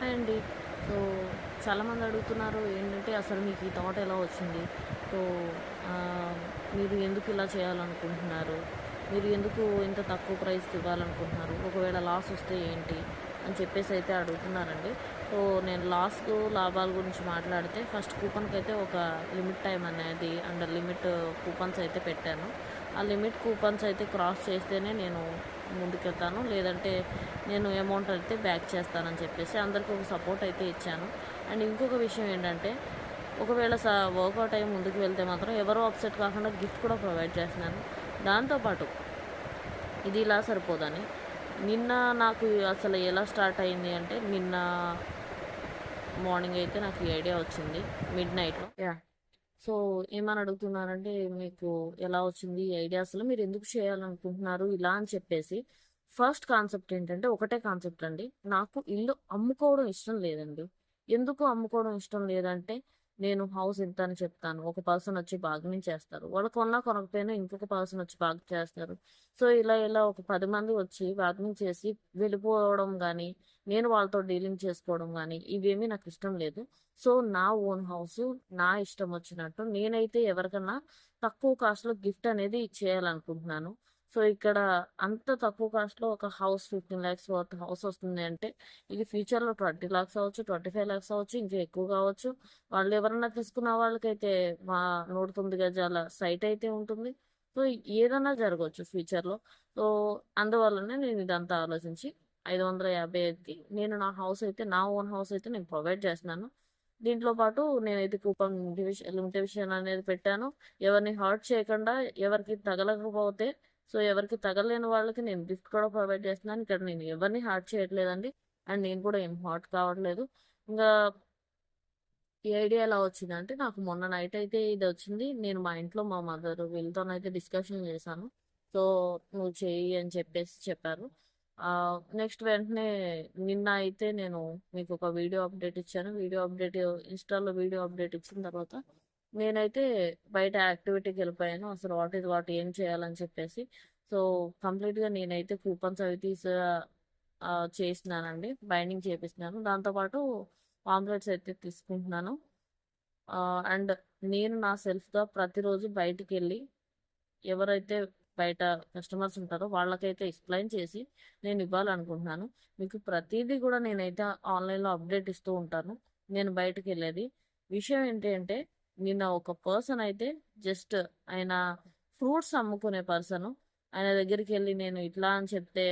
Hi అండి. So, చాలామంది అడుగుతున్నారు ఏంటంటే, అసలు మీకు ఈ థాట్ ఎలా వచ్చింది? సో, ఆహ్, మీరు ఎందుకు ఇలా చేయాలనుకుంటున్నారు? మీరు ఎందుకు ఇంత తక్కువ ప్రైస్‌కి ఇవ్వాలనుకుంటున్నారు? ఒకవేళ లాస్ వస్తే ఏంటి? అని చెప్పేసి అయితే అడుగుతున్నారండి. సో, నేను లాభాల గురించి మాట్లాడితే ఫస్ట్ కూపన్‌కైతే ఒక లిమిట్ టైమ్ అనేది లిమిట్ కూపన్స్ అయితే పెట్టాను. ఆ లిమిట్ కూపన్స్ అయితే క్రాస్ చేస్తేనే నేను ముందుకెళ్తాను. లేదంటే నేను అమౌంట్ అయితే బ్యాక్ చేస్తానని చెప్పేసి అందరికి ఒక సపోర్ట్ అయితే ఇచ్చాను. అండ్ ఇంకొక విషయం ఏంటంటే, ఒకవేళ వర్కౌట్ అయ్యి ముందుకు వెళ్తే మాత్రం ఎవరో అప్సెట్ కాకుండా గిఫ్ట్ కూడా ప్రొవైడ్ చేస్తున్నాను. దాంతో పాటు ఇది ఇలా సరిపోదని నిన్న నాకు అసలు ఎలా స్టార్ట్ అయింది అంటే, నిన్న మార్నింగ్ అయితే నాకు ఈ ఐడియా వచ్చింది మిడ్‌నైట్‌లో. యాహ్! సో, ఏమని అడుగుతున్నారంటే, మీకు ఎలా వచ్చింది ఈ ఐడియా అసలు? మీరెందుకు చేయాలనుకుంటున్నారు ఇలా అని చెప్పేసి. ఫస్ట్ కాన్సెప్ట్ ఏంటంటే, ఒకటే కాన్సెప్ట్ అండి. నాకు ఇల్లు అమ్ముకోవడం ఇష్టం లేదండి. ఎందుకు అమ్ముకోవడం ఇష్టం లేదంటే, నేను హౌస్ ఇంత అని చెప్తాను. ఒక పర్సన్ వచ్చి బార్గెనింగ్ చేస్తారు. వాళ్ళు కొన్నా కొనకపోయినా ఇంకొక పర్సన్ వచ్చి బార్గెన్ చేస్తారు. సో, ఇలా ఒక 10 మంది వచ్చి బార్గెనింగ్ చేసి వెళ్ళిపోవడం గానీ, నేను వాళ్ళతో డీలింగ్ చేసుకోవడం గానీ, ఇవేమీ నాకిష్టం లేదు. సో, నా ఓన్ హౌసు, నా ఇష్టం వచ్చినట్టు నేనైతే ఎవరికన్నా తక్కువ కాస్ట్‌లో గిఫ్ట్ అనేది ఇచ్చేయాలనుకుంటున్నాను. సో, ఇక్కడ అంత తక్కువ కాస్ట్‌లో ఒక హౌస్ 15,00,000 వర్త్ హౌస్ వస్తుంది అంటే, ఇది ఫ్యూచర్‌లో 20,00,000 అవ్వచ్చు, 25,00,000 అవ్వచ్చు, ఇంకా ఎక్కువ కావచ్చు. వాళ్ళు ఎవరన్నా తీసుకున్న వాళ్ళకైతే మా 109 గజాల సైట్ అయితే ఉంటుంది. సో, ఏదన్నా జరగొచ్చు ఫ్యూచర్‌లో. సో, అందువల్లనే నేను ఇదంతా ఆలోచించి 555కి నేను నా ఓన్ హౌస్ అయితే నేను ప్రొవైడ్ చేస్తున్నాను. దీంట్లో పాటు నేనైతే కూపన్ లిమిటేషన్ అనేది పెట్టాను. ఎవరిని హర్ట్ చేయకుండా, ఎవరికీ తగలకపోతే ఎవరికీ తగలలేని వాళ్ళకి నేను గిఫ్ట్ కూడా ప్రొవైడ్ చేస్తున్నాను. ఇక్కడ నేను ఎవరిని హర్ట్ చేయట్లేదండి. అండ్ నేను కూడా ఏం హర్ట్ కావట్లేదు. ఇంగా ఈ ఐడియా ఎలా వచ్చిందంటే, నాకు మొన్న నైట్ అయితే ఇదొచ్చింది. నేను మా ఇంట్లో మా మదర్ వీళ్ళతోనైతే డిస్కషన్ చేశాను. సో, "నువ్వు చెయ్యి" అని చెప్పేసి చెప్పారు. నెక్స్ట్ వెంటనే నిన్న అయితే నేను మీకొక వీడియో అప్డేట్ ఇచ్చాను. ఇన్‌స్టాలో వీడియో అప్డేట్ ఇచ్చిన తర్వాత నేనైతే బయట యాక్టివిటీకెళ్ళిపోయాను. అసలు వాట్ ఏం చేయాలని చెప్పేసి. సో, కంప్లీట్‌గా నేనైతే కూపన్స్ అవి చేసినానండి. బైండింగ్ చేపిస్తున్నాను. దాంతో పాటు పాంప్లెట్స్ అయితే తీసుకుంటున్నాను. అండ్ నేను నా సెల్ఫ్‌గా ప్రతిరోజు బయటికెళ్ళి ఎవరైతే బయట కస్టమర్స్ ఉంటారో వాళ్ళకైతే ఎక్స్‌ప్లెయిన్ చేసి నేను ఇవ్వాలనుకుంటున్నాను. మీకు ప్రతీదీ గూడా నేనైతే ఆన్‌లైన్‌లో అప్డేట్ ఇస్తూ ఉంటాను. నేను బయటికెళ్ళేది. విషయం ఏంటి అంటే, నిన్న ఒక పర్సన్ అయితే జస్ట్ ఆయన ఫ్రూట్స్ అమ్ముకునే పర్సను. ఆయన దగ్గరికెళ్ళి నేను ఇట్లా అని చెప్తే,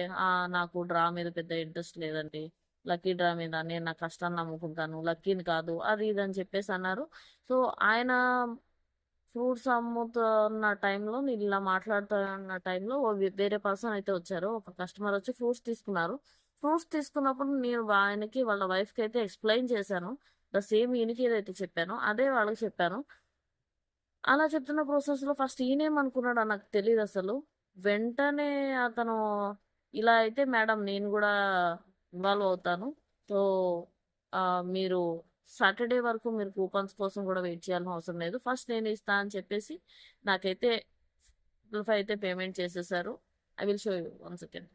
నాకు డ్రా మీద పెద్ద ఇంట్రెస్ట్ లేదండి. లక్కీ డ్రా మీద నేను నా కష్టాన్ని నమ్ముకుంటాను. లక్కీని కాదు అది ఇది అని చెప్పేసి అన్నారు. సో, ఆయన ఫ్రూట్స్ అమ్ముతున్న టైంలో నేను ఇలా మాట్లాడుతున్న టైంలో వేరే పర్సన్ అయితే వచ్చారు. ఒక కస్టమర్ వచ్చి ఫ్రూట్స్ తీసుకున్నారు. ఫ్రూట్స్ తీసుకున్నప్పుడు నేను ఆయనకి వాళ్ళ వైఫ్‌కి అయితే ఎక్స్‌ప్లెయిన్ చేశాను. సేమ్ ఈయనకి ఏదైతే చెప్పానో అదే వాళ్ళకి చెప్పాను. అలా చెప్తున్న ప్రాసెస్‌లో ఫస్ట్ ఈయనేమనుకున్నాడో నాకు తెలీదసలు. వెంటనే అతను ఇలా అయితే మేడం నేను గూడా ఇన్వాల్వ్ అవుతాను. సో, మీరు సాటర్‌డే వరకు మీరు కూపన్స్ కోసం గూడా వెయిట్ చేయాల్సిన అవసరం లేదు. ఫస్ట్ నేను ఇస్తా అని చెప్పేసి నాకైతే ప్రూఫ్ అయితే పేమెంట్ చేసేసారు. I will show you one second.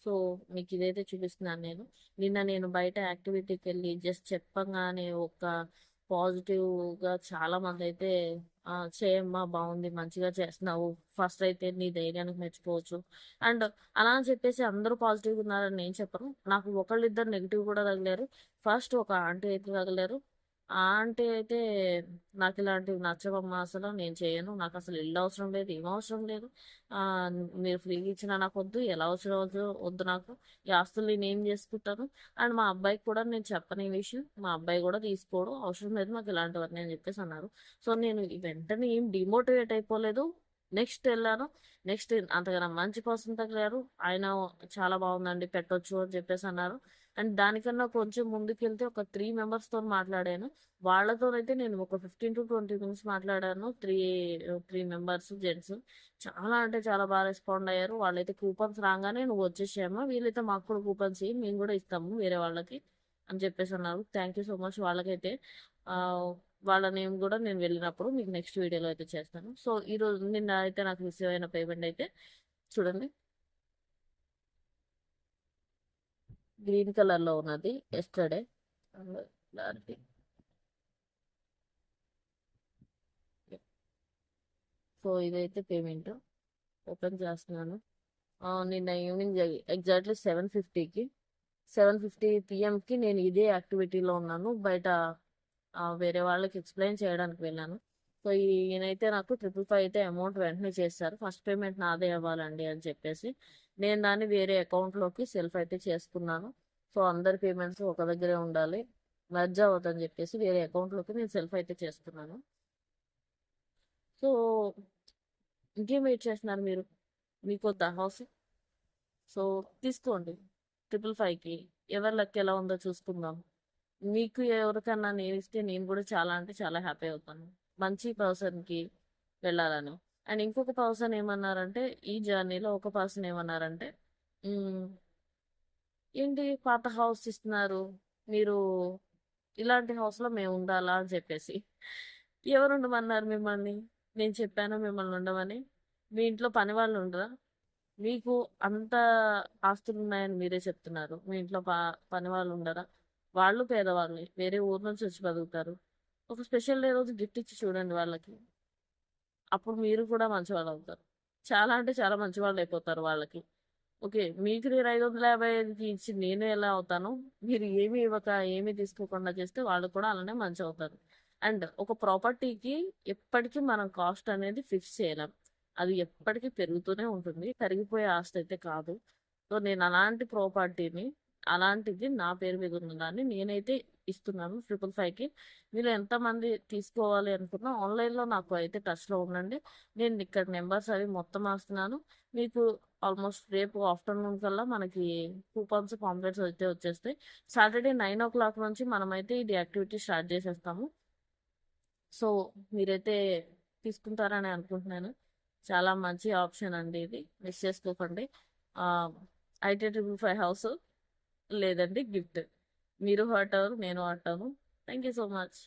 So, మీకిదైతే చూపిస్తున్నాను నేను. నిన్న నేను బయట యాక్టివిటీకెళ్ళి జస్ట్ చెప్పంగానే ఒక పాజిటివ్‌గా చాలామందైతే చేయమ్మా బావుంది. మంచిగా చేస్తున్నావు. ఫస్ట్ అయితే నీ ధైర్యానికి మెచ్చుకోవచ్చు. అండ్ అలా అని చెప్పేసి అందరూ పాజిటివ్‌గా ఉన్నారని నేను చెప్పను. నాకు ఒకళ్ళిద్దరు నెగెటివ్ కూడా తగిలారు. ఫస్ట్ ఒక ఆంటీ అయితే తగిలారు. ఆ ఆంటీ అయితే నాకిలాంటివి నచ్చవమ్మా అసలు. నేను చేయను. నాకసలు ఇల్లు అవసరం లేదు. ఏం అవసరం లేదు. మీరు ఫ్రీగా ఇచ్చినా నాకొద్దు. ఎలా వచ్చినా వద్దు నాకు. ఈ ఆస్తులు నేనేం చేసుకుంటాను. అండ్ మా అబ్బాయికి కూడా నేను చెప్పను ఈ విషయం. మా అబ్బాయి కూడా తీసుకోడు. అవసరం లేదు మాకు ఇలాంటివన్నీ అని చెప్పేసి అన్నారు. సో, నేను వెంటనే ఏం డిమోటివేట్ అయిపోలేదు. నెక్స్ట్ ఎళ్ళాను. నెక్స్ట్ అంతగానం మంచి పర్సన్ తగిలారు. ఆయన చాలా బావుందండి పెట్టొచ్చు అని చెప్పేసి అన్నారు. అండ్ దానికన్నా కొంచెం ముందుకెళ్తే ఒక 3 మెంబర్స్‌తోని మాట్లాడాను. వాళ్ళతోనైతే నేను ఒక 15-20 మినిట్స్ మాట్లాడాను. 3 మెంబర్స్ జెంట్స్. చాలా అంటే చాలా బాగా రెస్పాండ్ అయ్యారు. వాళ్ళైతే కూపన్స్ రాంగానే "నువ్వొచ్చేసేయమ్మా, వీలైతే మాకు కూడా కూపన్స్ ఇయ్యి. మేము కూడా ఇస్తాము వేరే వాళ్ళకి" అని చెప్పేసన్నారు. థాంక్ యూ సో మచ్ వాళ్ళకైతే. ఆహ్, వాళ్ళ నేమ్ గూడా నేను వెళ్ళినప్పుడు మీకు నెక్స్ట్ వీడియోలో అయితే చేస్తాను. సో, నిన్న అయితే నాకు రిసీవ్ అయిన పేమెంట్ అయితే చూడండి. గ్రీన్ కలర్లో ఉన్నది ఎస్టర్డే. క్లారిటీ. సో ఇదైతే పేమెంట్ ఓపెన్ చేస్తున్నాను. నిన్న ఈవినింగ్ ఎగ్జాక్ట్లీ 7:50కి 7:50 పిఎంకి నేను ఇదే యాక్టివిటీలో ఉన్నాను. బయట వేరే వాళ్ళకి ఎక్స్ప్లెయిన్ చేయడానికి వెళ్ళాను. సో ఈయనైతే నాకు 555 అయితే అమౌంట్ వెంటనే చేస్తారు. ఫస్ట్ పేమెంట్ నాదే అవ్వాలండి అని చెప్పేసి నేను దాన్ని వేరే అకౌంట్లోకి సెల్ఫ్ అయితే చేసుకున్నాను. సో అందరి పేమెంట్స్ ఒక దగ్గరే ఉండాలి, మర్జ్ అవ్వదని చెప్పేసి వేరే అకౌంట్లోకి నేను సెల్ఫ్ అయితే చేసుకున్నాను. సో ఇంకేం వెయిట్ చేస్తున్నారు మీరు? మీకు వద్దా హౌస్? సో తీసుకోండి 555కి. ఎవరి లెక్క ఎలా ఉందో చూసుకుందాం. మీకు ఎవరికన్నా నేను ఇస్తే నేను కూడా చాలా అంటే చాలా హ్యాపీ అవుతాను, మంచి పర్సన్కి వెళ్ళాలని. అండ్ ఇంకొక పర్సన్ ఏమన్నారంటే, ఈ జర్నీలో ఒక పర్సన్ ఏమన్నారంటే, "మ్మ్, ఏంటి పాత హౌస్ ఇస్తున్నారు మీరు, ఇలాంటి హౌస్లో మేము ఉండాలా అని చెప్పేసి." ఎవరు ఉండమన్నారు మిమ్మల్ని? నేను చెప్పాను మిమ్మల్ని ఉండమని? మీ ఇంట్లో పని వాళ్ళు ఉండరా? మీకు అంత ఆస్తులు ఉన్నాయని మీరే చెప్తున్నారు. మీ ఇంట్లో పని వాళ్ళు ఉండరా? వాళ్ళు పేదవాళ్ళే, వేరే ఊరు నుంచి వచ్చి బతుకుతారు. ఒక స్పెషల్ డే రోజు గిఫ్ట్ ఇచ్చి చూడండి వాళ్ళకి. అప్పుడు మీరు కూడా మంచివాళ్ళు అవుతారు. చాలా అంటే చాలా మంచివాళ్ళు అయిపోతారు వాళ్ళకి. ఓకే, మీకు నేను 555కి ఇచ్చి నేను ఎలా అవుతాను? మీరు ఏమి ఇవ్వక ఏమి తీసుకోకుండా చేస్తే వాళ్ళు కూడా అలానే మంచి అవుతారు. అండ్ ఒక ప్రాపర్టీకి ఎప్పటికీ మనం కాస్ట్ అనేది ఫిక్స్ చేయలేం. అది ఎప్పటికీ పెరుగుతూనే ఉంటుంది, తరిగిపోయే ఆస్తి అయితే కాదు. సో నేను అలాంటి ప్రాపర్టీని, అలాంటిది నా పేరు మీద ఉన్నదాన్ని నేనైతే ఇస్తున్నాను 555కి. మీరు ఎంతమంది తీసుకోవాలి అనుకున్నా ఆన్లైన్లో నాకు అయితే టచ్లో ఉండండి. నేను ఇక్కడ నెంబర్స్ అవి మొత్తం వేస్తున్నాను మీకు. ఆల్మోస్ట్ రేపు ఆఫ్టర్నూన్ కల్లా మనకి కూపన్స్ పాంప్లెట్స్ అయితే వచ్చేస్తాయి. సాటర్డే 9 o'clock నుంచి మనమైతే ఇది యాక్టివిటీ స్టార్ట్ చేసేస్తాము. సో మీరైతే తీసుకుంటారని అనుకుంటున్నాను. చాలా మంచి ఆప్షన్ అండి ఇది, మిస్ చేసుకోకండి. అయితే 555 హౌస్ లేదండి గిఫ్ట్. మీరు హర్ట్ అవ్వరు, నేను హర్ట్ అవ్వను. Thank you so much.